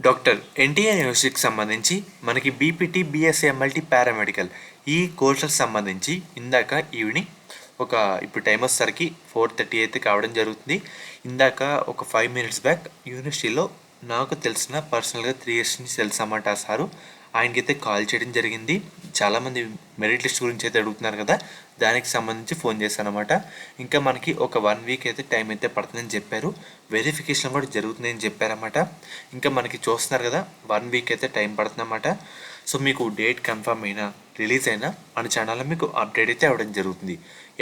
Doctor NTR యూనివర్సిటీకి సంబంధించి మనకి బీపీటీ బీఎస్సీ ఎంఎల్టీ పారామెడికల్ ఈ కోర్సులకు సంబంధించి ఇందాక ఈవినింగ్ ఇప్పుడు టైం వచ్చేసరికి 4:30 అయితే కావడం జరుగుతుంది. ఇందాక ఒక 5 minutes బ్యాక్ యూనివర్సిటీలో నాకు తెలిసిన పర్సనల్గా 3 years నుంచి తెలుసన్నమాట ఆ సారు. ఆయనకైతే కాల్ చేయడం జరిగింది. చాలామంది మెరిట్ లిస్ట్ గురించి అయితే అడుగుతున్నారు కదా, దానికి సంబంధించి ఫోన్ చేశాను అనమాట. ఇంకా మనకి ఒక 1 week అయితే టైం అయితే పడుతుందని చెప్పారు. వెరిఫికేషన్ కూడా జరుగుతుందని చెప్పారన్నమాట. ఇంకా మనకి చూస్తున్నారు కదా, 1 week అయితే టైం పడుతుందన్నమాట. సో మీకు డేట్ కన్ఫర్మ్ అయినా రిలీజ్ అయినా మన ఛానల్లో మీకు అప్డేట్ అయితే అవ్వడం జరుగుతుంది.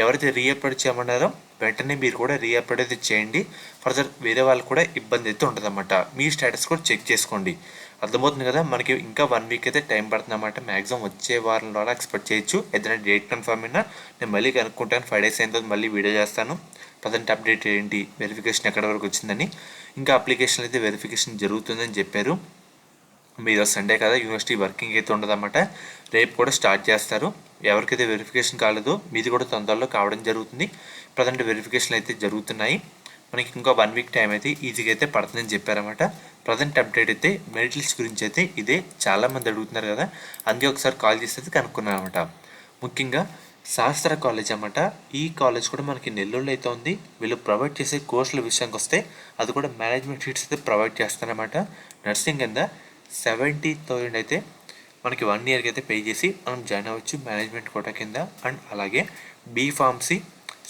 ఎవరైతే రీఅప్లోడ్ చేయమన్నారో వెంటనే మీరు కూడా రీఅప్లోడ్ అయితే చేయండి. ఫర్దర్ వేరే వాళ్ళు కూడా ఇబ్బంది అయితే ఉంటుందన్నమాట. మీ స్టేటస్ కూడా చెక్ చేసుకోండి. అర్థమవుతుంది కదా, మనకి ఇంకా 1 week అయితే టైం పడుతుందన్నమాట. మ్యాక్సిమం వచ్చే వారంలో ఎక్స్పెక్ట్ చేయొచ్చు. ఏదైనా డేట్ కన్ఫర్మ్ అయినా నేను మళ్ళీ కనుక్కుంటాను. 5 days అయిన తర్వాత మళ్ళీ వీడియో చేస్తాను. ప్రజెంట్ అప్డేట్ ఏంటి, వెరిఫికేషన్ ఎక్కడి వరకు వచ్చిందని. ఇంకా అప్లికేషన్ అయితే వెరిఫికేషన్ జరుగుతుందని చెప్పారు. మీరు సండే కదా, యూనివర్సిటీ వర్కింగ్ అయితే ఉండదన్నమాట. రేపు కూడా స్టార్ట్ చేస్తారు. ఎవరికైతే వెరిఫికేషన్ కాలేదో మీది కూడా తొందరలో కావడం జరుగుతుంది. ప్రజెంట్ వెరిఫికేషన్ అయితే జరుగుతున్నాయి. మనకి ఇంకా 1 week టైం అయితే ఈజీగా అయితే పడుతుందని చెప్పారన్నమాట. ప్రజెంట్ అప్డేట్ అయితే మెరిట్ లిస్ట్ గురించి అయితే ఇదే. చాలామంది అడుగుతున్నారు కదా, అందుకే ఒకసారి కాల్ చేసి అయితే కనుక్కున్నాను అనమాట. ముఖ్యంగా శాస్త్ర కాలేజ్ అన్నమాట. ఈ కాలేజ్ కూడా మనకి నెల్లూరులో అయితే ఉంది. వీళ్ళు ప్రొవైడ్ చేసే కోర్సుల విషయానికి వస్తే అది కూడా మేనేజ్మెంట్ సీట్స్ అయితే ప్రొవైడ్ చేస్తారన్నమాట. నర్సింగ్ కింద 70,000 అయితే మనకి 1 yearకి అయితే పే చేసి మనం జాయిన్ అవ్వచ్చు మేనేజ్మెంట్ కోటా కింద. అండ్ అలాగే బీఫార్మసీ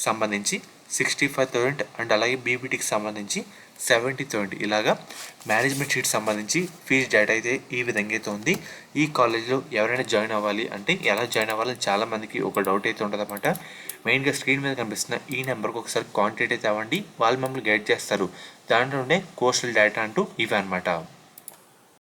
సంబంధించి 65,000 అండ్ అలాగే బీపీటీకి సంబంధించి 70,000 ఇలాగా మేనేజ్మెంట్ సీట్ సంబంధించి ఫీజు డేటా అయితే ఈ విధంగా అయితే ఉంది. ఈ కాలేజ్లో ఎవరైనా జాయిన్ అవ్వాలి అంటే ఎలా జాయిన్ అవ్వాలని చాలామందికి ఒక డౌట్ అయితే ఉంటుందన్నమాట. మెయిన్గా స్క్రీన్ మీద కనిపిస్తున్న ఈ నెంబర్కి ఒకసారి కాంటాక్ట్ అయితే అవ్వండి. వాళ్ళు మమ్మల్ని గైడ్ చేస్తారు. దాంట్లో ఉండే కోర్సుల డేటా అంటూ ఇవి అనమాట.